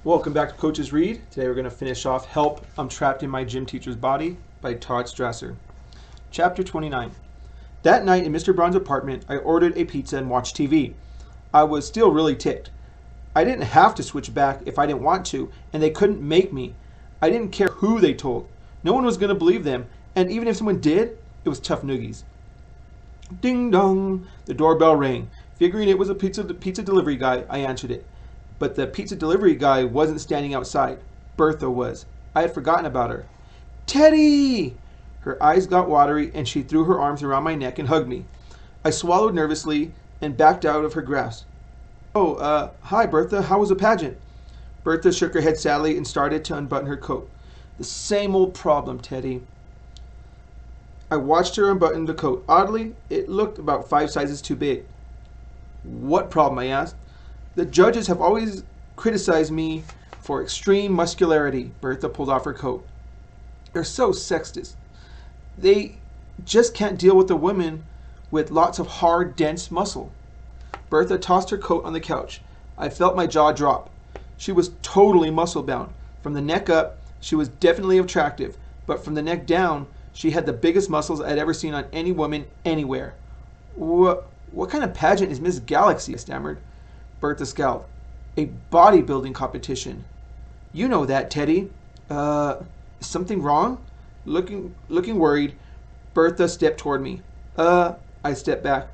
Welcome back to Coach's Read. Today we're going to finish off Help, I'm Trapped in My Gym Teacher's Body by Todd Strasser. Chapter 29. That night in Mr. Braun's apartment, I ordered a pizza and watched TV. I was still really ticked. I didn't have to switch back if I didn't want to, and they couldn't make me. I didn't care who they told. No one was going to believe them, and even if someone did, it was tough noogies. Ding dong! The doorbell rang. Figuring it was a pizza delivery guy, I answered it. But the pizza delivery guy wasn't standing outside. Bertha was. I had forgotten about her. Teddy! Her eyes got watery, and she threw her arms around my neck and hugged me. I swallowed nervously and backed out of her grasp. Hi, Bertha. How was the pageant? Bertha shook her head sadly and started to unbutton her coat. The same old problem, Teddy. I watched her unbutton the coat. Oddly, it looked about 5 sizes too big. What problem? I asked. The judges have always criticized me for extreme muscularity. Bertha pulled off her coat. They're so sexist. They just can't deal with a woman with lots of hard, dense muscle. Bertha tossed her coat on the couch. I felt my jaw drop. She was totally muscle-bound. From the neck up, she was definitely attractive, but from the neck down, she had the biggest muscles I'd ever seen on any woman anywhere. What kind of pageant is Miss Galaxy? I stammered. Bertha scowled. A bodybuilding competition. You know that, Teddy. Is something wrong? Looking worried, Bertha stepped toward me. I stepped back.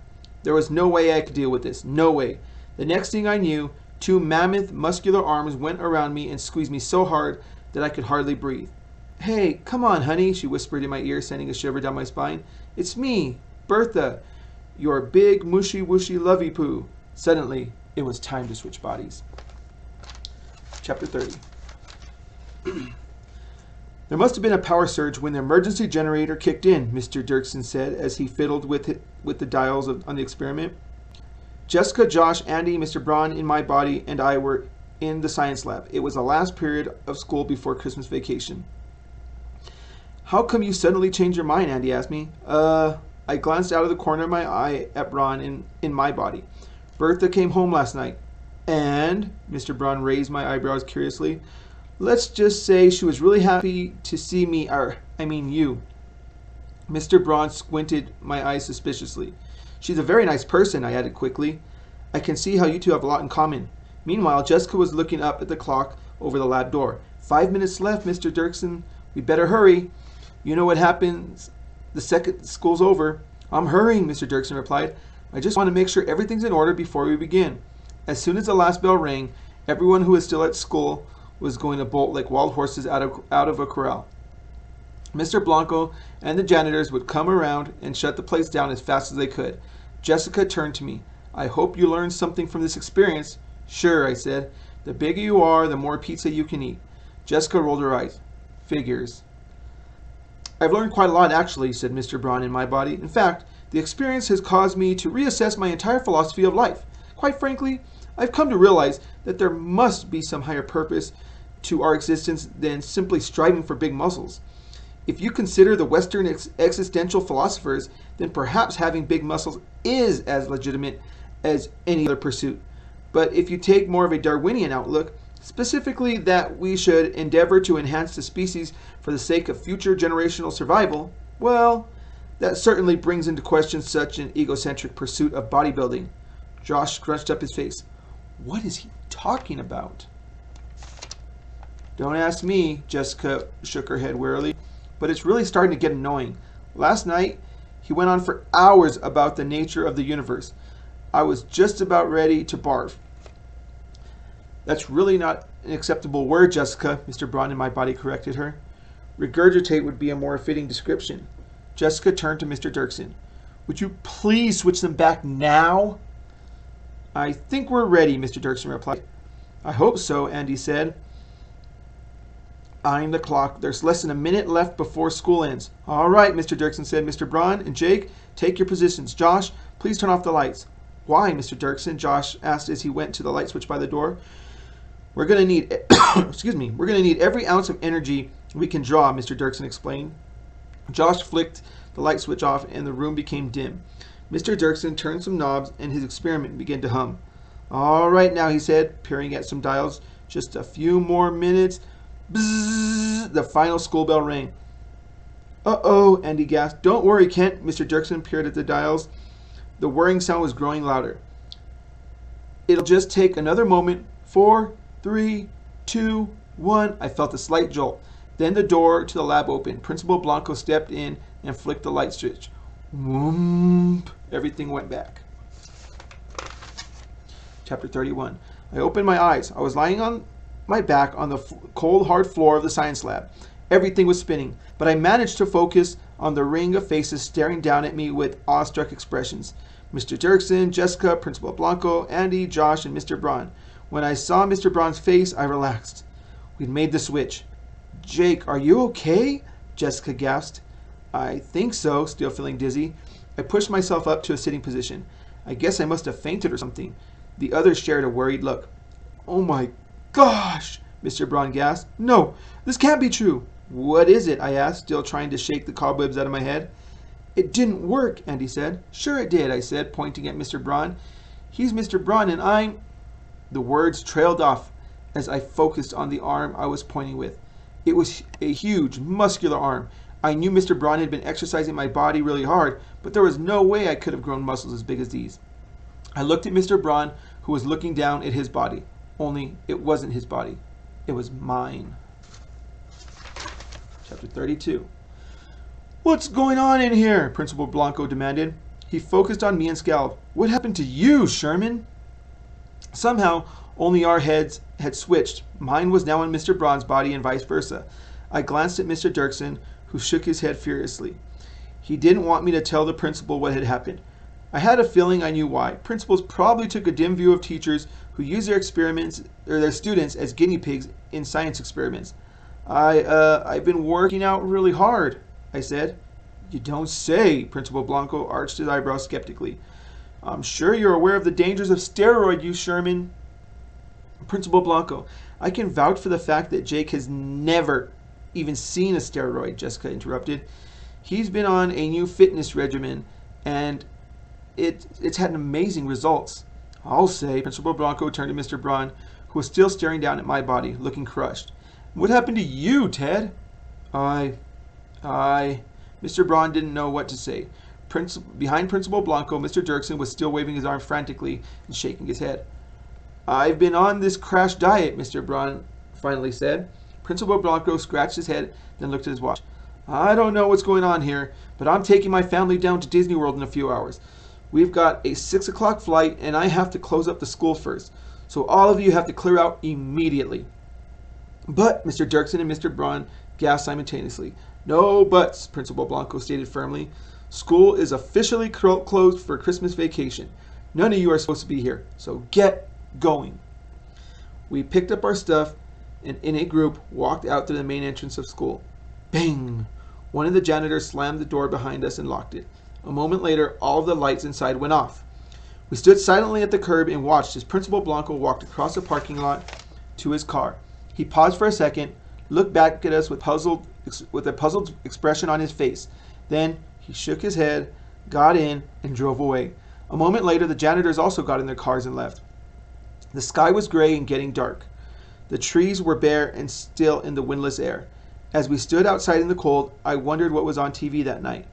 There was no way I could deal with this. No way. The next thing I knew, 2 mammoth, muscular arms went around me and squeezed me so hard that I could hardly breathe. Hey, come on, honey, she whispered in my ear, sending a shiver down my spine. It's me, Bertha, your big, mushy-wushy lovey-poo. Suddenly, it was time to switch bodies. Chapter 30. There must have been a power surge when the emergency generator kicked in, Mr. Dirksen said as he fiddled with the dials on the experiment. Jessica, Josh, Andy, Mr. Braun in my body, and I were in the science lab. It was the last period of school before Christmas vacation. How come you suddenly changed your mind? Andy asked me. I glanced out of the corner of my eye at Braun in my body. Bertha came home last night. And? Mr. Braun raised my eyebrows curiously. Let's just say she was really happy to see me, you. Mr. Braun squinted my eyes suspiciously. She's a very nice person, I added quickly. I can see how you two have a lot in common. Meanwhile, Jessica was looking up at the clock over the lab door. 5 minutes left, Mr. Dirksen. We better hurry. You know what happens the second school's over. I'm hurrying, Mr. Dirksen replied. I just want to make sure everything's in order before we begin. As soon as the last bell rang, everyone who was still at school was going to bolt like wild horses out of a corral. Mr. Blanco and the janitors would come around and shut the place down as fast as they could. Jessica turned to me. I hope you learned something from this experience. Sure, I said. The bigger you are, the more pizza you can eat. Jessica rolled her eyes. Figures. I've learned quite a lot, actually, said Mr. Braun in my body. In fact, the experience has caused me to reassess my entire philosophy of life. Quite frankly, I've come to realize that there must be some higher purpose to our existence than simply striving for big muscles. If you consider the Western existential philosophers, then perhaps having big muscles is as legitimate as any other pursuit. But if you take more of a Darwinian outlook, specifically that we should endeavor to enhance the species for the sake of future generational survival, well, that certainly brings into question such an egocentric pursuit of bodybuilding. Josh scrunched up his face. What is he talking about? Don't ask me, Jessica shook her head wearily, but it's really starting to get annoying. Last night, he went on for hours about the nature of the universe. I was just about ready to barf. That's really not an acceptable word, Jessica, Mr. Braun in my body corrected her. Regurgitate would be a more fitting description. Jessica turned to Mr. Dirksen. Would you please switch them back now? I think we're ready, Mr. Dirksen replied. I hope so, Andy said, eyeing the clock. There's less than a minute left before school ends. All right, Mr. Dirksen said. Mr. Braun and Jake, take your positions. Josh, please turn off the lights. Why, Mr. Dirksen? Josh asked as he went to the light switch by the door. We're going to need, we're going to need every ounce of energy we can draw, Mr. Dirksen explained. Josh flicked the light switch off and the room became dim. Mr. Dirksen turned some knobs and his experiment began to hum. All right now, he said, peering at some dials. Just a few more minutes. Bzzz, the final school bell rang. Uh-oh, Andy gasped. Don't worry, Kent. Mr. Dirksen peered at the dials. The whirring sound was growing louder. It'll just take another moment. 4, 3, 2, 1. I felt a slight jolt. Then the door to the lab opened. Principal Blanco stepped in and flicked the light switch. Whoomp. Everything went back. Chapter 31. I opened my eyes. I was lying on my back on the cold, hard floor of the science lab. Everything was spinning, but I managed to focus on the ring of faces staring down at me with awestruck expressions. Mr. Dirksen, Jessica, Principal Blanco, Andy, Josh, and Mr. Braun. When I saw Mr. Braun's face, I relaxed. We'd made the switch. Jake, are you okay? Jessica gasped. I think so, still feeling dizzy. I pushed myself up to a sitting position. I guess I must have fainted or something. The others shared a worried look. Oh my gosh, Mr. Braun gasped. No, this can't be true. What is it? I asked, still trying to shake the cobwebs out of my head. It didn't work, Andy said. Sure it did, I said, pointing at Mr. Braun. He's Mr. Braun and I'm... The words trailed off as I focused on the arm I was pointing with. It was a huge, muscular arm. I knew Mr. Braun had been exercising my body really hard, but there was no way I could have grown muscles as big as these. I looked at Mr. Braun, who was looking down at his body. Only it wasn't his body. It was mine. Chapter 32. What's going on in here? Principal Blanco demanded. He focused on me and scowled. What happened to you, Sherman? Somehow, only our heads had switched. Mine was now in Mr. Braun's body and vice versa. I glanced at Mr. Dirksen, who shook his head furiously. He didn't want me to tell the principal what had happened. I had a feeling I knew why. Principals probably took a dim view of teachers who use their experiments or their students as guinea pigs in science experiments. I've been working out really hard, I said. You don't say, Principal Blanco arched his eyebrows skeptically. I'm sure you're aware of the dangers of steroid use, Sherman. Principal Blanco, I can vouch for the fact that Jake has never even seen a steroid, Jessica interrupted. He's been on a new fitness regimen, and it's had amazing results. I'll say, Principal Blanco turned to Mr. Braun, who was still staring down at my body, looking crushed. What happened to you, Ted? Mr. Braun didn't know what to say. Behind Principal Blanco, Mr. Dirksen was still waving his arm frantically and shaking his head. I've been on this crash diet, Mr. Braun finally said. Principal Blanco scratched his head, then looked at his watch. I don't know what's going on here, but I'm taking my family down to Disney World in a few hours. We've got a 6 o'clock flight, and I have to close up the school first. So all of you have to clear out immediately. But, Mr. Dirksen and Mr. Braun gasped simultaneously. No buts, Principal Blanco stated firmly. School is officially closed for Christmas vacation. None of you are supposed to be here, so get going. We picked up our stuff and in a group walked out to the main entrance of school. Bang! One of the janitors slammed the door behind us and locked it. A moment later, all of the lights inside went off. We stood silently at the curb and watched as Principal Blanco walked across the parking lot to his car. He paused for a second, looked back at us with a puzzled expression on his face. Then he shook his head, got in, and drove away. A moment later, the janitors also got in their cars and left. The sky was gray and getting dark. The trees were bare and still in the windless air. As we stood outside in the cold, I wondered what was on TV that night.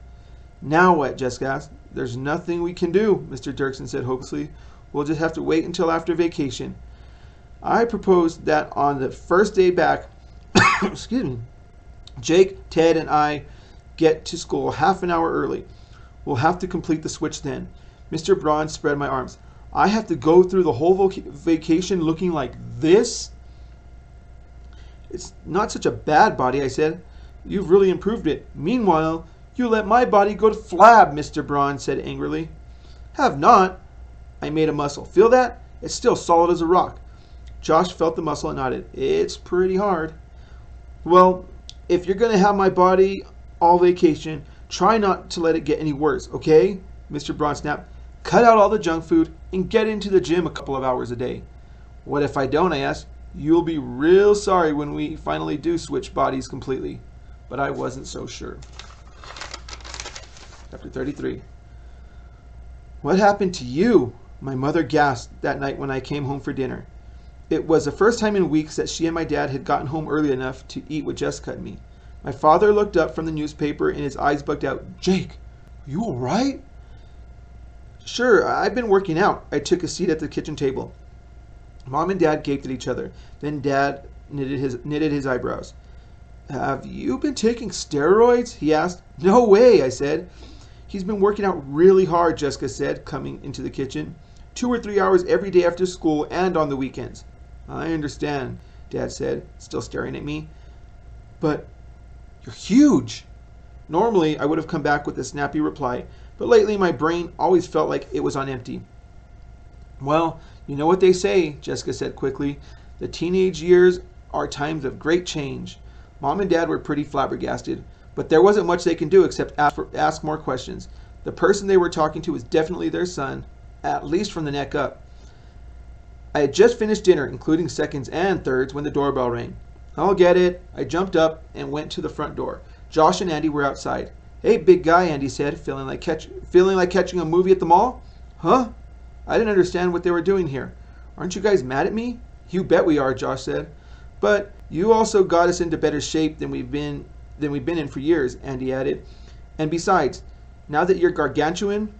Now what? Jessica asked. There's nothing we can do, Mr. Dirksen said hopelessly. We'll just have to wait until after vacation. I proposed that on the first day back, excuse me, Jake, Ted, and I get to school half an hour early. We'll have to complete the switch then. Mr. Braun spread my arms. I have to go through the whole vacation looking like this? It's not such a bad body, I said. You've really improved it. Meanwhile, you let my body go to flab, Mr. Braun said angrily. Have not. I made a muscle. Feel that? It's still solid as a rock. Josh felt the muscle and nodded. It's pretty hard. Well, if you're going to have my body all vacation, try not to let it get any worse, okay? Mr. Braun snapped. Cut out all the junk food and get into the gym a couple of hours a day. What if I don't, I asked. You'll be real sorry when we finally do switch bodies completely. But I wasn't so sure. Chapter 33. What happened to you? My mother gasped that night when I came home for dinner. It was the first time in weeks that she and my dad had gotten home early enough to eat with Jessica and me. My father looked up from the newspaper and his eyes bugged out. "Jake, are you all right?" "Sure, I've been working out." I took a seat at the kitchen table. Mom and Dad gaped at each other. Then Dad knitted his eyebrows. "Have you been taking steroids?" he asked. "No way," I said. "He's been working out really hard," Jessica said, coming into the kitchen. 2 or 3 hours every day after school and on the weekends. "I understand," Dad said, still staring at me. "But you're huge." Normally, I would have come back with a snappy reply, but lately my brain always felt like it was on empty. "Well, you know what they say," Jessica said quickly. "The teenage years are times of great change." Mom and Dad were pretty flabbergasted, but there wasn't much they can do except ask more questions. The person they were talking to was definitely their son, at least from the neck up. I had just finished dinner, including seconds and thirds, when the doorbell rang. "I'll get it." I jumped up and went to the front door. Josh and Andy were outside. "Hey, big guy," Andy said, feeling like catching a movie at the mall. "Huh?" I didn't understand what they were doing here. "Aren't you guys mad at me?" "You bet we are," Josh said. "But you also got us into better shape than we've been in for years," Andy added. "And besides, now that you're gargantuan,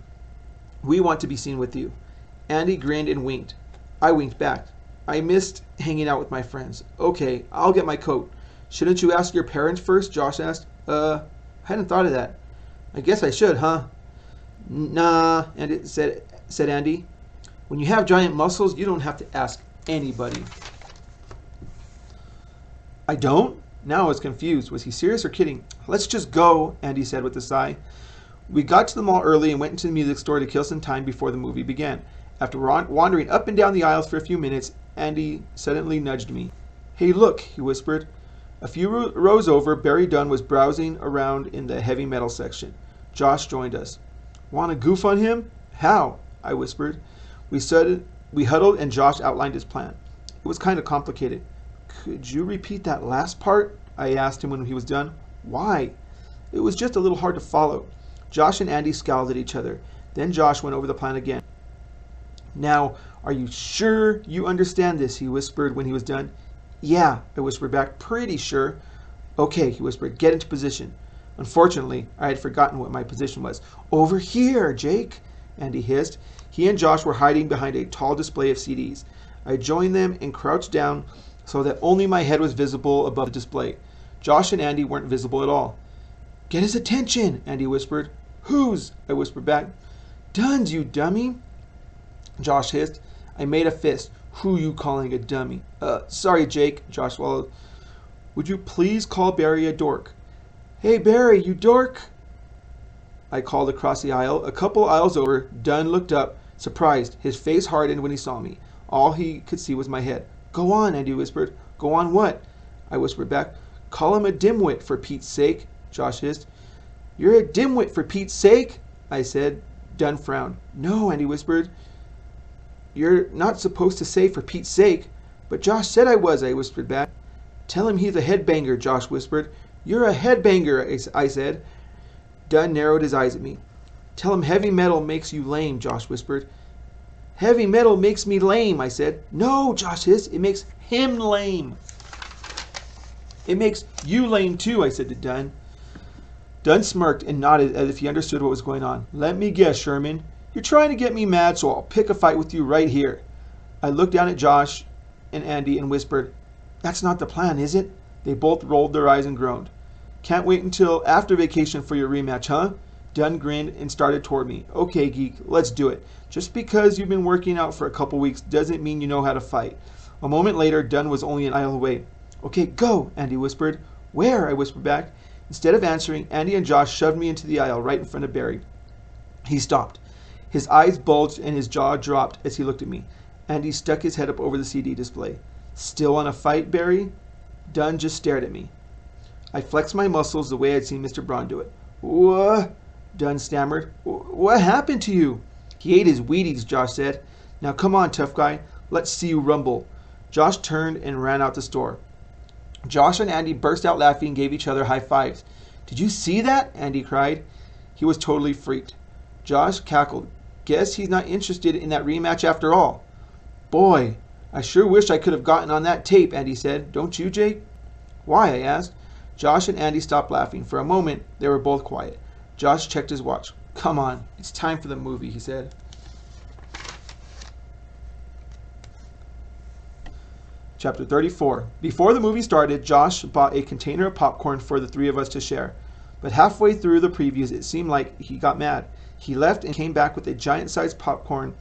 we want to be seen with you." Andy grinned and winked. I winked back. I missed hanging out with my friends. "Okay, I'll get my coat." "Shouldn't you ask your parents first?" Josh asked. I hadn't thought of that. "I guess I should, huh?" "Nah," said Andy. "When you have giant muscles, you don't have to ask anybody." "I don't?" Now I was confused. Was he serious or kidding? "Let's just go," Andy said with a sigh. We got to the mall early and went into the music store to kill some time before the movie began. After wandering up and down the aisles for a few minutes, Andy suddenly nudged me. "Hey, look," he whispered. A few rows over, Barry Dunn was browsing around in the heavy metal section. Josh joined us. "Want to goof on him?" "How?" I whispered. We huddled and Josh outlined his plan. It was kind of complicated. "Could you repeat that last part?" I asked him when he was done. "Why?" It was just a little hard to follow. Josh and Andy scowled at each other. Then Josh went over the plan again. "Now, are you sure you understand this?" he whispered when he was done. "Yeah," I whispered back. "Pretty sure." "Okay," he whispered. "Get into position." Unfortunately, I had forgotten what my position was. "Over here, Jake," Andy hissed. He and Josh were hiding behind a tall display of CDs. I joined them and crouched down so that only my head was visible above the display. Josh and Andy weren't visible at all. "Get his attention," Andy whispered. "Whose?" I whispered back. "Dunn's, you dummy," Josh hissed. I made a fist. "Who you calling a dummy?" Sorry, Jake," Josh swallowed. "Would you please call Barry a dork?" "Hey, Barry, you dork," I called across the aisle. A couple aisles over, Dunn looked up, surprised. His face hardened when he saw me. All he could see was my head. "Go on," Andy whispered. "Go on what?" I whispered back. "Call him a dimwit, for Pete's sake," Josh hissed. "You're a dimwit, for Pete's sake," I said. Dunn frowned. "No," Andy whispered. "You're not supposed to say 'for Pete's sake.'" "But Josh said I was," I whispered back. "Tell him he's a headbanger," Josh whispered. "You're a headbanger," I said. Dunn narrowed his eyes at me. "Tell him heavy metal makes you lame," Josh whispered. "Heavy metal makes me lame," I said. "No," Josh hissed. "It makes him lame." "It makes you lame too," I said to Dunn. Dunn smirked and nodded as if he understood what was going on. "Let me guess, Sherman. You're trying to get me mad, so I'll pick a fight with you right here." I looked down at Josh and Andy and whispered, "That's not the plan, is it?" They both rolled their eyes and groaned. "Can't wait until after vacation for your rematch, huh?" Dunn grinned and started toward me. "Okay, geek, let's do it. Just because you've been working out for a couple weeks doesn't mean you know how to fight." A moment later, Dunn was only an aisle away. "Okay, go," Andy whispered. "Where?" I whispered back. Instead of answering, Andy and Josh shoved me into the aisle right in front of Barry. He stopped. His eyes bulged and his jaw dropped as he looked at me. Andy stuck his head up over the CD display. "Still want to fight, Barry?" Dunn just stared at me. I flexed my muscles the way I'd seen Mr. Braun do it. "What?" Dunn stammered. "What happened to you?" "He ate his Wheaties," Josh said. "Now come on, tough guy. Let's see you rumble." Josh turned and ran out the store. Josh and Andy burst out laughing and gave each other high fives. "Did you see that?" Andy cried. He was totally freaked. Josh cackled. "Guess he's not interested in that rematch after all." "Boy, I sure wish I could have gotten on that tape, Andy said. Don't you, Jake? Why? I asked. Josh and Andy stopped laughing. For a moment, they were both quiet. Josh checked his watch. Come on, it's time for the movie, he said. Chapter 34. Before the movie started, Josh bought a container of popcorn for the three of us to share. But halfway through the previews, it seemed like he got mad. He left and came back with a giant-sized popcorn,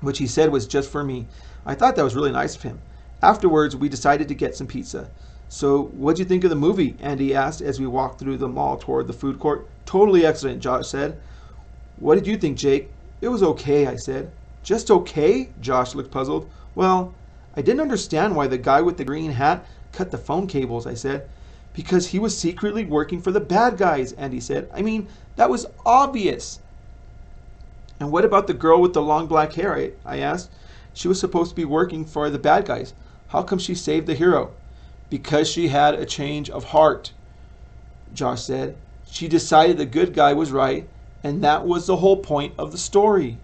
which he said was just for me. I thought that was really nice of him. Afterwards, we decided to get some pizza. So, what'd you think of the movie? Andy asked as we walked through the mall toward the food court. Totally excellent, Josh said. What did you think, Jake? It was okay, I said. Just okay? Josh looked puzzled. Well, I didn't understand why the guy with the green hat cut the phone cables, I said. Because he was secretly working for the bad guys, Andy said. I mean, that was obvious. And what about the girl with the long black hair? I asked. She was supposed to be working for the bad guys. How come she saved the hero? Because she had a change of heart, Josh said. She decided the good guy was right, and that was the whole point of the story.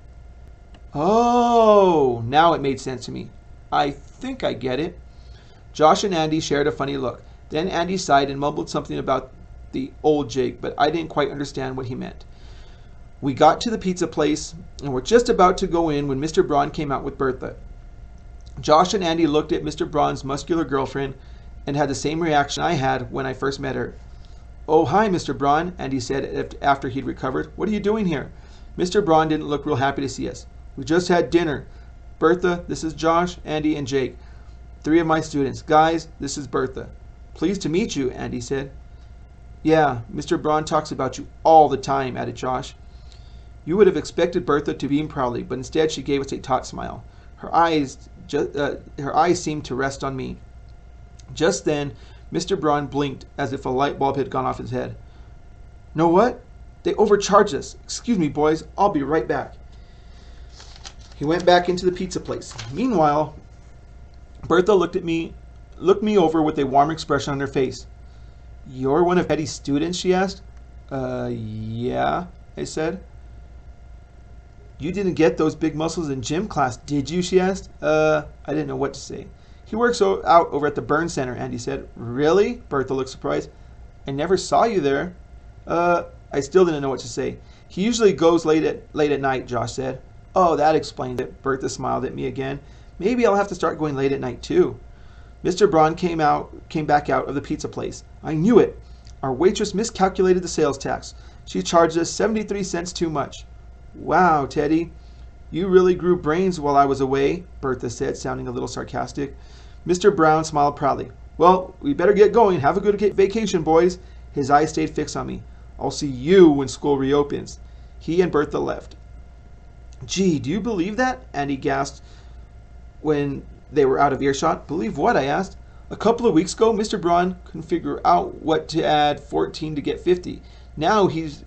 Oh, now it made sense to me. I think I get it. Josh and Andy shared a funny look. Then Andy sighed and mumbled something about the old Jake, but I didn't quite understand what he meant. We got to the pizza place and were just about to go in when Mr. Braun came out with Bertha. Josh and Andy looked at Mr. Braun's muscular girlfriend and had the same reaction I had when I first met her. Oh, hi, Mr. Braun, Andy said after he'd recovered. What are you doing here? Mr. Braun didn't look real happy to see us. We just had dinner. Bertha, this is Josh, Andy, and Jake. 3 of my students. Guys, this is Bertha. Pleased to meet you, Andy said. Yeah, Mr. Braun talks about you all the time, added Josh. You would have expected Bertha to beam proudly, but instead she gave us a taut smile. Her eyes seemed to rest on me. Just then, Mr. Braun blinked as if a light bulb had gone off his head. Know what? They overcharged us. Excuse me, boys. I'll be right back. He went back into the pizza place. Meanwhile, Bertha looked me over with a warm expression on her face. You're one of Eddie's students, she asked. Yeah, I said. You didn't get those big muscles in gym class, did you, she asked. I didn't know what to say. He works out over at the Burn Center, Andy said. Really? Bertha looked surprised. I never saw you there. I still didn't know what to say. He usually goes late at night, Josh said. Oh, that explains it. Bertha smiled at me again. Maybe I'll have to start going late at night, too. Mr. Braun came back out of the pizza place. I knew it. Our waitress miscalculated the sales tax. She charged us 73 cents too much. Wow, Teddy. You really grew brains while I was away, Bertha said, sounding a little sarcastic. Mr. Braun smiled proudly. Well, we better get going. Have a good vacation, boys. His eyes stayed fixed on me. I'll see you when school reopens. He and Bertha left. Gee, do you believe that? Andy gasped when they were out of earshot. Believe what? I asked. A couple of weeks ago, Mr. Braun couldn't figure out what to add 14 to get 50. Now he's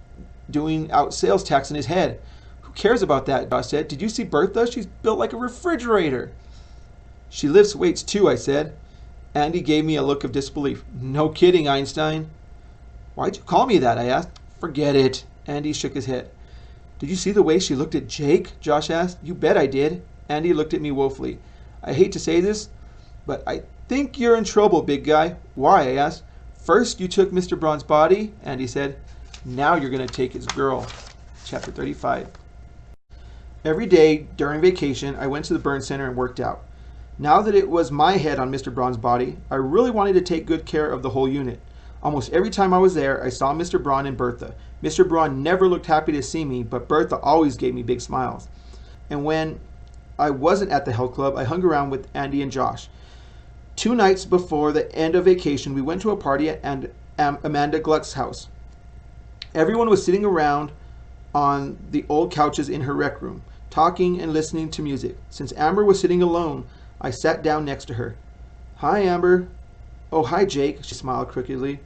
doing out sales tax in his head. Who cares about that? Josh said. Did you see Bertha? She's built like a refrigerator. She lifts weights too, I said. Andy gave me a look of disbelief. No kidding, Einstein. Why'd you call me that? I asked. Forget it. Andy shook his head. Did you see the way she looked at Jake? Josh asked. You bet I did. Andy looked at me woefully. I hate to say this, but I think you're in trouble, big guy. Why? I asked. First, you took Mr. Braun's body, Andy said. Now you're going to take his girl. Chapter 35. Every day during vacation, I went to the burn center and worked out. Now that it was my head on Mr. Braun's body, I really wanted to take good care of the whole unit. Almost every time I was there, I saw Mr. Braun and Bertha. Mr. Braun never looked happy to see me, but Bertha always gave me big smiles. And when I wasn't at the health club, I hung around with Andy and Josh. 2 nights before the end of vacation, we went to a party at Amanda Gluck's house. Everyone was sitting around on the old couches in her rec room, talking and listening to music. Since Amber was sitting alone, I sat down next to her. Hi, Amber. Oh, hi, Jake, she smiled crookedly.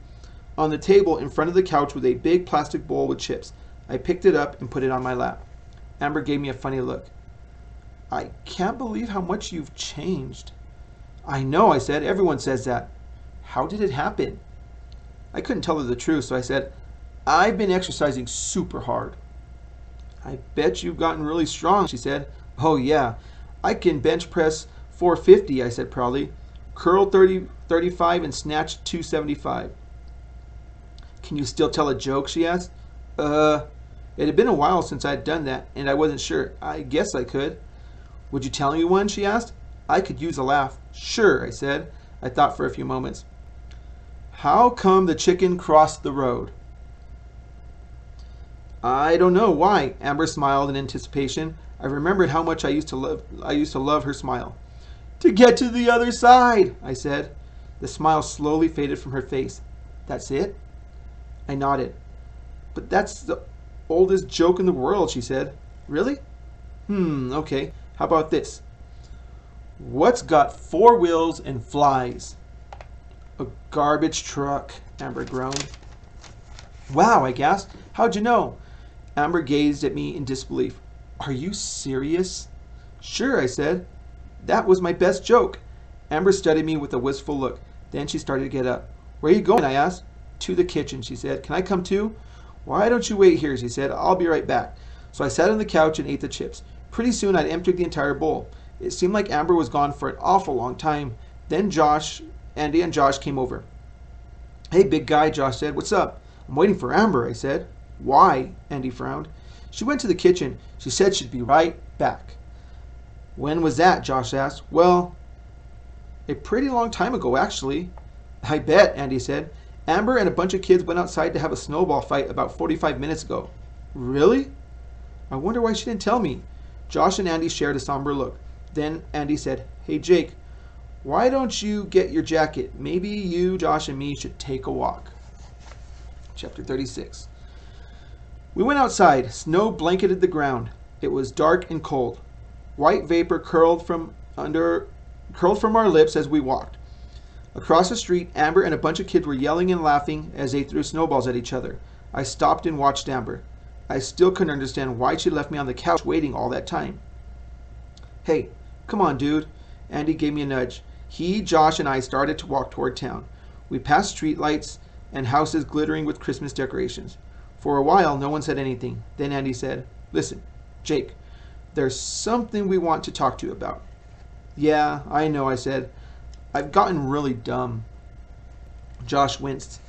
On the table in front of the couch was a big plastic bowl with chips. I picked it up and put it on my lap. Amber gave me a funny look. I can't believe how much you've changed. I know, I said. Everyone says that. How did it happen? I couldn't tell her the truth, so I said, I've been exercising super hard. I bet you've gotten really strong, she said. Oh, yeah. I can bench press 450, I said proudly. Curl 35 and snatch 275. Can you still tell a joke, she asked. It had been a while since I had done that, and I wasn't sure. I guess I could. Would you tell me one, she asked. I could use a laugh. Sure, I said. I thought for a few moments. How come the chicken crossed the road? I don't know. Why? Amber smiled in anticipation. I remembered how much I used to love her smile. To get to the other side, I said. The smile slowly faded from her face. That's it? I nodded. But that's the oldest joke in the world, she said. Really? Okay. How about this? What's got 4 wheels and flies? A garbage truck, Amber groaned. Wow, I gasped. How'd you know? Amber gazed at me in disbelief. Are you serious? Sure, I said. That was my best joke. Amber studied me with a wistful look. Then she started to get up. Where are you going? I asked. To the kitchen, she said. Can I come too? Why don't you wait here, she said. I'll be right back. So I sat on the couch and ate the chips. Pretty soon I'd emptied the entire bowl. It seemed like Amber was gone for an awful long time. Then Andy and Josh came over. Hey, big guy, Josh said. What's up? I'm waiting for Amber, I said. Why? Andy frowned. She went to the kitchen. She said she'd be right back. When was that? Josh asked. Well, a pretty long time ago, actually. I bet, Andy said. Amber and a bunch of kids went outside to have a snowball fight about 45 minutes ago. Really? I wonder why she didn't tell me. Josh and Andy shared a somber look. Then Andy said, Hey, Jake, why don't you get your jacket? Maybe you, Josh, and me should take a walk. Chapter 36. We went outside. Snow blanketed the ground. It was dark and cold. White vapor curled from our lips as we walked. Across the street, Amber and a bunch of kids were yelling and laughing as they threw snowballs at each other. I stopped and watched Amber. I still couldn't understand why she left me on the couch waiting all that time. Hey, come on, dude. Andy gave me a nudge. He, Josh, and I started to walk toward town. We passed streetlights and houses glittering with Christmas decorations. For a while, no one said anything. Then Andy said, Listen, Jake, there's something we want to talk to you about. Yeah, I know, I said. I've gotten really dumb. Josh winced.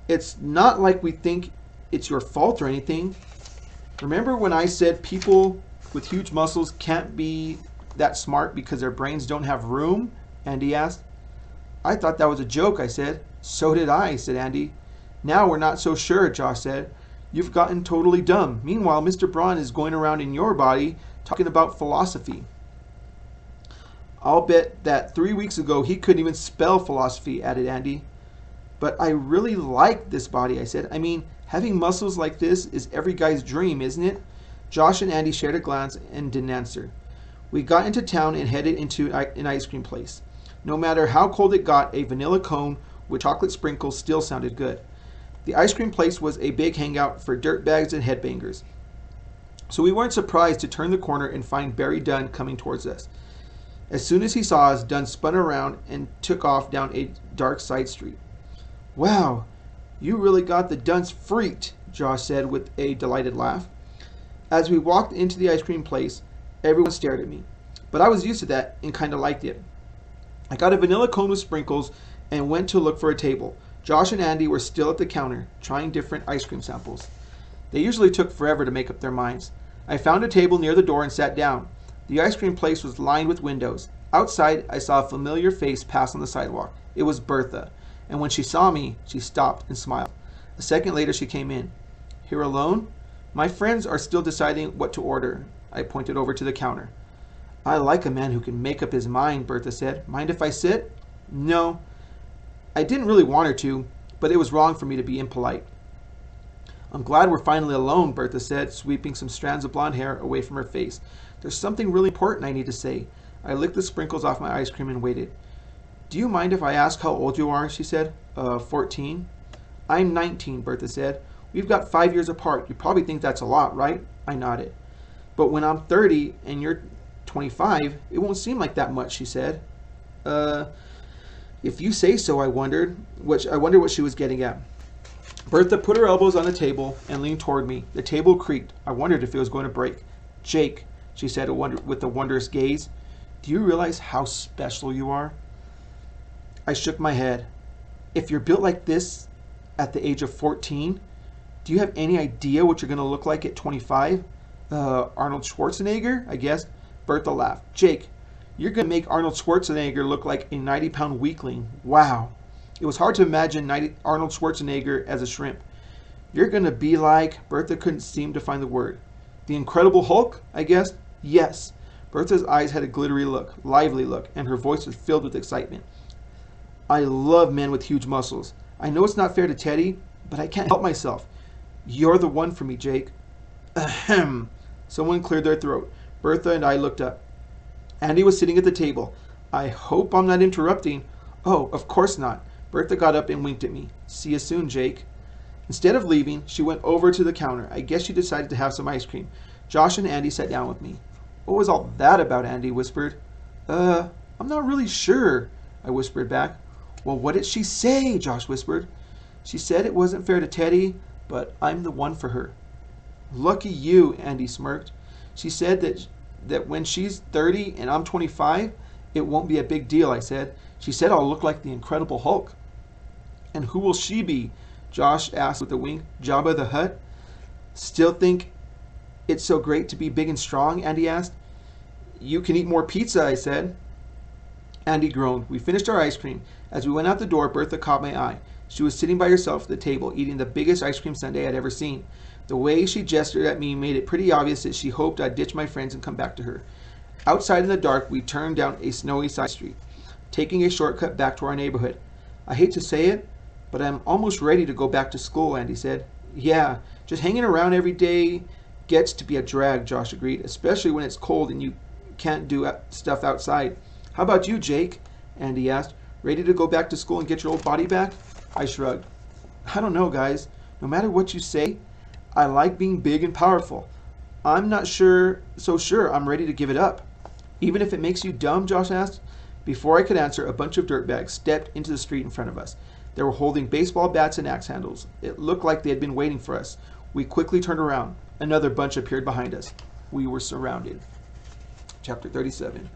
It's not like we think it's your fault or anything. Remember when I said people with huge muscles can't be that smart because their brains don't have room? Andy asked. I thought that was a joke, I said. So did I, said Andy. Now we're not so sure, Josh said. You've gotten totally dumb. Meanwhile, Mr. Braun is going around in your body talking about philosophy. I'll bet that 3 weeks ago he couldn't even spell philosophy, added Andy. But I really like this body, I said. I mean, having muscles like this is every guy's dream, isn't it? Josh and Andy shared a glance and didn't answer. We got into town and headed into an ice cream place. No matter how cold it got, a vanilla cone with chocolate sprinkles still sounded good. The ice cream place was a big hangout for dirtbags and headbangers. So we weren't surprised to turn the corner and find Barry Dunn coming towards us. As soon as he saw us, Dunn spun around and took off down a dark side street. Wow, you really got the Dunns freaked, Josh said with a delighted laugh. As we walked into the ice cream place, everyone stared at me. But I was used to that and kind of liked it. I got a vanilla cone with sprinkles and went to look for a table. Josh and Andy were still at the counter, trying different ice cream samples. They usually took forever to make up their minds. I found a table near the door and sat down. The ice cream place was lined with windows. Outside, I saw a familiar face pass on the sidewalk. It was Bertha, and when she saw me, she stopped and smiled. A second later, she came in. Here alone? My friends are still deciding what to order. I pointed over to the counter. I like a man who can make up his mind, Bertha said. Mind if I sit? No. I didn't really want her to, but it was wrong for me to be impolite. I'm glad we're finally alone, Bertha said, sweeping some strands of blonde hair away from her face. There's something really important I need to say. I licked the sprinkles off my ice cream and waited. Do you mind if I ask how old you are? She said. 14. I'm 19, Bertha said. We've got 5 years apart. You probably think that's a lot, right? I nodded. But when I'm 30 and you're 25, it won't seem like that much, she said. If you say so, I wondered what she was getting at. Bertha put her elbows on the table and leaned toward me. The table creaked. I wondered if it was going to break. Jake, she said with a wondrous gaze, Do you realize how special you are? I shook my head. If you're built like this at the age of 14, do you have any idea what you're going to look like at 25? Arnold Schwarzenegger, I guess. Bertha laughed. Jake, you're going to make Arnold Schwarzenegger look like a 90-pound weakling. Wow. It was hard to imagine Arnold Schwarzenegger as a shrimp. You're going to be like... Bertha couldn't seem to find the word. The Incredible Hulk, I guess? Yes. Bertha's eyes had a glittery look, lively look, and her voice was filled with excitement. I love men with huge muscles. I know it's not fair to Teddy, but I can't help myself. You're the one for me, Jake. Ahem. Someone cleared their throat. Bertha and I looked up. Andy was sitting at the table. I hope I'm not interrupting. Oh, of course not. Bertha got up and winked at me. See you soon, Jake. Instead of leaving, she went over to the counter. I guess she decided to have some ice cream. Josh and Andy sat down with me. What was all that about? Andy whispered. I'm not really sure, I whispered back. Well, what did she say? Josh whispered. She said it wasn't fair to Teddy, but I'm the one for her. Lucky you, Andy smirked. She said that when she's 30 and I'm 25, it won't be a big deal, I said. She said I'll look like the Incredible Hulk. And who will she be? Josh asked with a wink. Jabba the Hutt? Still think it's so great to be big and strong? Andy asked. You can eat more pizza, I said. Andy groaned. We finished our ice cream. As we went out the door, Bertha caught my eye. She was sitting by herself at the table, eating the biggest ice cream sundae I'd ever seen. The way she gestured at me made it pretty obvious that she hoped I'd ditch my friends and come back to her. Outside in the dark, we turned down a snowy side street, taking a shortcut back to our neighborhood. I hate to say it, but I'm almost ready to go back to school, Andy said. Yeah, just hanging around every day gets to be a drag, Josh agreed, especially when it's cold and you can't do stuff outside. How about you, Jake? Andy asked. Ready to go back to school and get your old body back? I shrugged. I don't know, guys. No matter what you say, I like being big and powerful. I'm not so sure I'm ready to give it up. Even if it makes you dumb, Josh asked. Before I could answer, a bunch of dirtbags stepped into the street in front of us. They were holding baseball bats and axe handles. It looked like they had been waiting for us. We quickly turned around. Another bunch appeared behind us. We were surrounded. Chapter 37.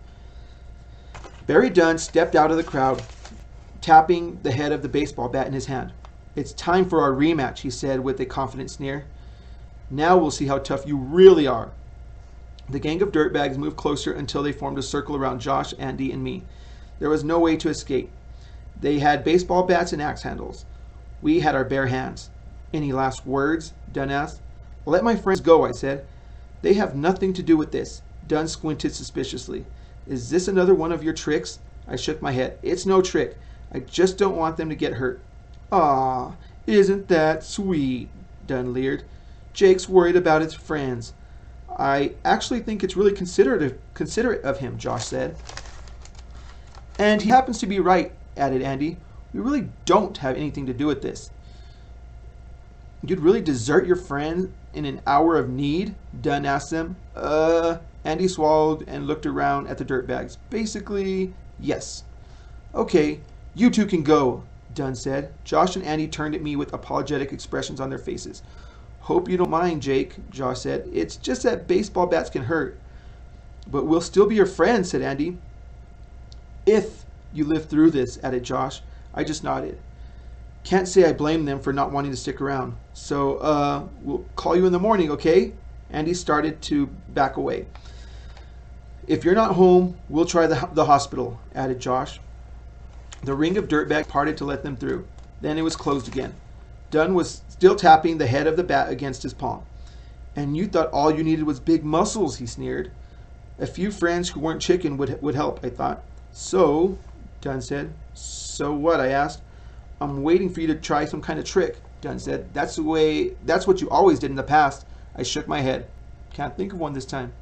Barry Dunn stepped out of the crowd, tapping the head of the baseball bat in his hand. It's time for our rematch, he said with a confident sneer. Now we'll see how tough you really are. The gang of dirtbags moved closer until they formed a circle around Josh, Andy, and me. There was no way to escape. They had baseball bats and axe handles. We had our bare hands. Any last words? Dunn asked. Let my friends go, I said. They have nothing to do with this. Dunn squinted suspiciously. Is this another one of your tricks? I shook my head. It's no trick. I just don't want them to get hurt. Aw, isn't that sweet? Dunn leered. Jake's worried about his friends. I actually think it's really considerate of him, Josh said. And he happens to be right, added Andy. We really don't have anything to do with this. You'd really desert your friend in an hour of need? Dunn asked them. Andy swallowed and looked around at the dirtbags. Basically, yes. Okay, you two can go, Dunn said. Josh and Andy turned at me with apologetic expressions on their faces. Hope you don't mind, Jake, Josh said. It's just that baseball bats can hurt. But we'll still be your friends, said Andy. If you live through this, added Josh. I just nodded. Can't say I blame them for not wanting to stick around. So, we'll call you in the morning, okay? Andy started to back away. If you're not home, we'll try the hospital, added Josh. The ring of dirtbags parted to let them through. Then it was closed again. Dunn was still tapping the head of the bat against his palm. And you thought all you needed was big muscles, he sneered. A few friends who weren't chicken would help, I thought. So, Dunn said. So what, I asked. I'm waiting for you to try some kind of trick, Dunn said. That's what you always did in the past. I shook my head. Can't think of one this time.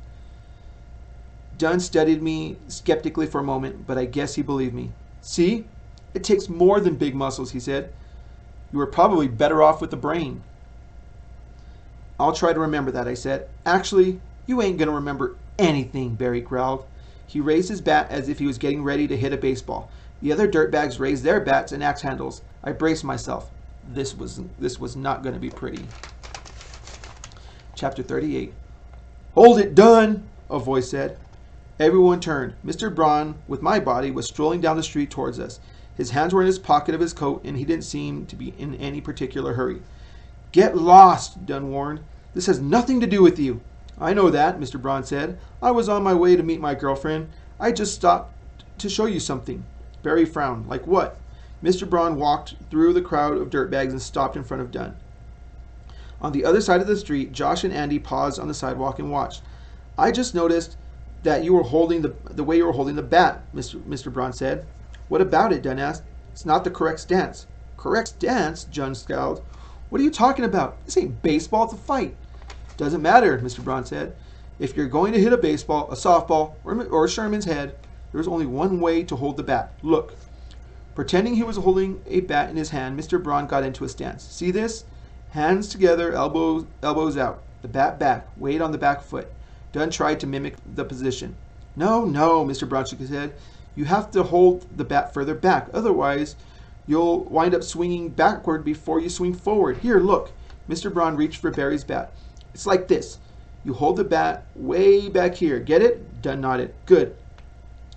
Dunn studied me skeptically for a moment, but I guess he believed me. See? It takes more than big muscles, he said. You were probably better off with the brain. I'll try to remember that, I said. Actually, you ain't going to remember anything, Barry growled. He raised his bat as if he was getting ready to hit a baseball. The other dirtbags raised their bats and axe handles. I braced myself. This was not going to be pretty. Chapter 38. Hold it, Dunn, a voice said. Everyone turned. Mr. Braun, with my body, was strolling down the street towards us. His hands were in his pocket of his coat, and he didn't seem to be in any particular hurry. Get lost, Dunn warned. This has nothing to do with you. I know that, Mr. Braun said. I was on my way to meet my girlfriend. I just stopped to show you something. Barry frowned. Like what? Mr. Braun walked through the crowd of dirtbags and stopped in front of Dunn. On the other side of the street, Josh and Andy paused on the sidewalk and watched. I just noticed that you were holding the way you were holding the bat, Mr. Braun said. What about it? Dunn asked. It's not the correct stance. Correct stance? Dunn scowled. What are you talking about? This ain't baseball, it's a fight. Doesn't matter, Mr. Braun said. If you're going to hit a baseball, a softball, or a Sherman's head, there's only one way to hold the bat. Look. Pretending he was holding a bat in his hand, Mr. Braun got into a stance. See this? Hands together, elbows out. The bat back, weight on the back foot. Dunn tried to mimic the position. No, Mr. Braun shook his head. You have to hold the bat further back. Otherwise, you'll wind up swinging backward before you swing forward. Here, look. Mr. Braun reached for Barry's bat. It's like this. You hold the bat way back here. Get it? Dunn nodded. Good.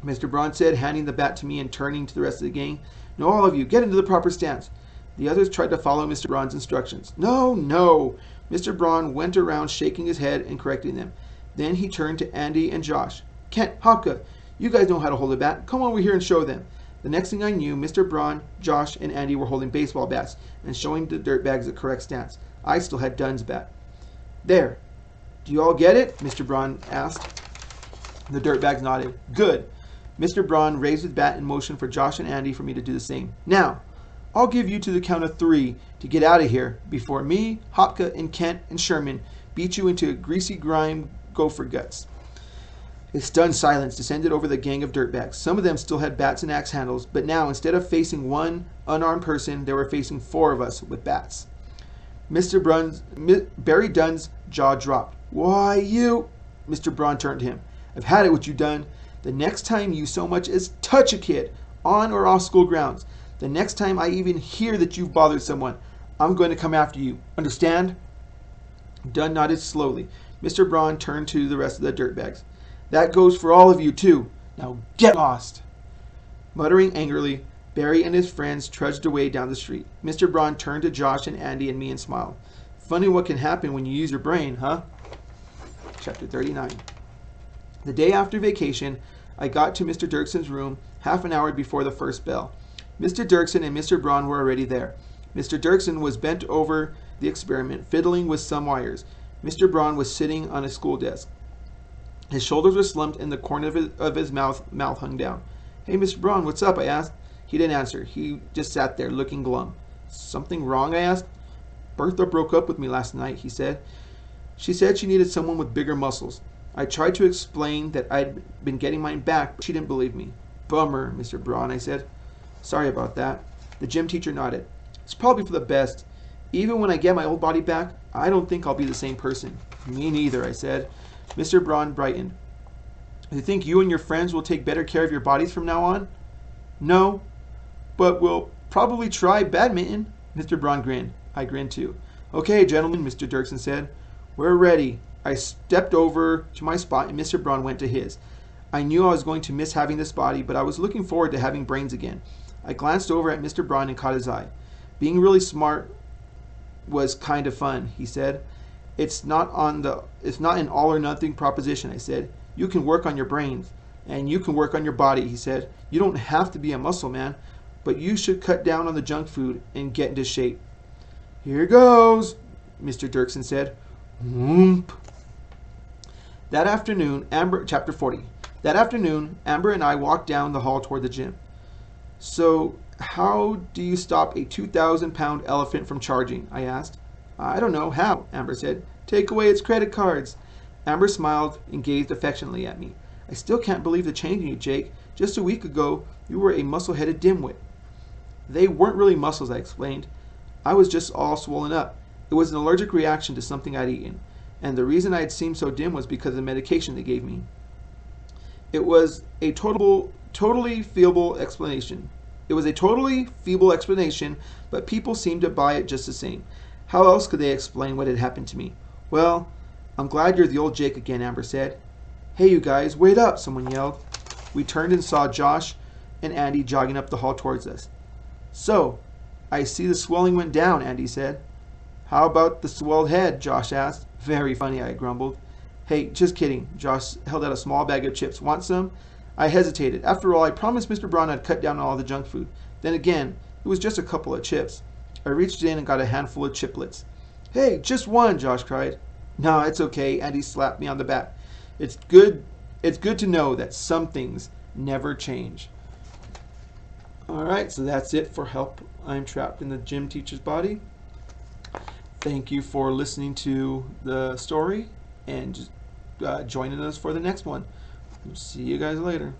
Mr. Braun said, handing the bat to me and turning to the rest of the gang. Now all of you, get into the proper stance. The others tried to follow Mr. Braun's instructions. No. Mr. Braun went around shaking his head and correcting them. Then he turned to Andy and Josh. Kent, Hopka, you guys know how to hold a bat. Come over here and show them. The next thing I knew, Mr. Braun, Josh, and Andy were holding baseball bats and showing the dirtbags the correct stance. I still had Dunn's bat. There. Do you all get it? Mr. Braun asked. The dirtbags nodded. Good. Mr. Braun raised his bat in motion for Josh and Andy for me to do the same. Now, I'll give you to the count of 3 to get out of here before me, Hopka, and Kent and Sherman beat you into greasy grime gopher guts. A stunned silence descended over the gang of dirtbags. Some of them still had bats and axe handles, but now, instead of facing one unarmed person, they were facing 4 of us with bats. Barry Dunn's jaw dropped. Why, you... Mr. Braun turned to him. I've had it with you, Dunn. The next time you so much as touch a kid, on or off school grounds, the next time I even hear that you've bothered someone, I'm going to come after you. Understand? Dunn nodded slowly. Mr. Braun turned to the rest of the dirtbags. That goes for all of you, too. Now get lost. Muttering angrily, Barry and his friends trudged away down the street. Mr. Braun turned to Josh and Andy and me and smiled. Funny what can happen when you use your brain, huh? Chapter 39. The day after vacation, I got to Mr. Dirkson's room half an hour before the first bell. Mr. Dirkson and Mr. Braun were already there. Mr. Dirkson was bent over the experiment, fiddling with some wires. Mr. Braun was sitting on a school desk. His shoulders were slumped and the corner of his mouth hung down. Hey, Mr. Braun, what's up? I asked. He didn't answer. He just sat there, looking glum. Something wrong? I asked. Bertha broke up with me last night, he said. She said she needed someone with bigger muscles. I tried to explain that I'd been getting mine back, but she didn't believe me. Bummer, Mr. Braun, I said. Sorry about that. The gym teacher nodded. It's probably for the best. Even when I get my old body back, I don't think I'll be the same person. Me neither, I said. Mr. Braun brightened. You think you and your friends will take better care of your bodies from now on? No, but we'll probably try badminton. Mr. Braun grinned. I grinned too. Okay, gentlemen, Mr. Dirkson said. We're ready. I stepped over to my spot and Mr. Braun went to his. I knew I was going to miss having this body, but I was looking forward to having brains again. I glanced over at Mr. Braun and caught his eye. Being really smart was kind of fun, he said. It's not an all or nothing proposition, I said. You can work on your brains, and you can work on your body, he said. You don't have to be a muscle man, but you should cut down on the junk food and get into shape. Here goes, Mr. Dirkson said. Whoomp. That afternoon, Chapter 40. That afternoon, Amber and I walked down the hall toward the gym. So, how do you stop a 2,000-pound elephant from charging? I asked. I don't know. How? Amber said. Take away its credit cards. Amber smiled and gazed affectionately at me. I still can't believe the change in you, Jake. Just a week ago, you were a muscle-headed dimwit. They weren't really muscles, I explained. I was just all swollen up. It was an allergic reaction to something I'd eaten, and the reason I had seemed so dim was because of the medication they gave me. It was a totally feeble explanation. But people seemed to buy it just the same. How else could they explain what had happened to me? Well, I'm glad you're the old Jake again, Amber said. "Hey, you guys, wait up," someone yelled. We turned and saw Josh and Andy jogging up the hall towards us. "So, I see the swelling went down," Andy said. "How about the swelled head?" Josh asked. "Very funny," I grumbled. "Hey, just kidding." Josh held out a small bag of chips. "Want some?" I hesitated. After all, I promised Mr. Braun I'd cut down on all the junk food. Then again, it was just a couple of chips. I reached in and got a handful of chiplets. "Hey, just one," Josh cried. "No, it's okay." Andy slapped me on the back. It's good to know that some things never change. Alright, so that's it for Help, I'm Trapped in the Gym Teacher's Body. Thank you for listening to the story and just joining us for the next one. See you guys later.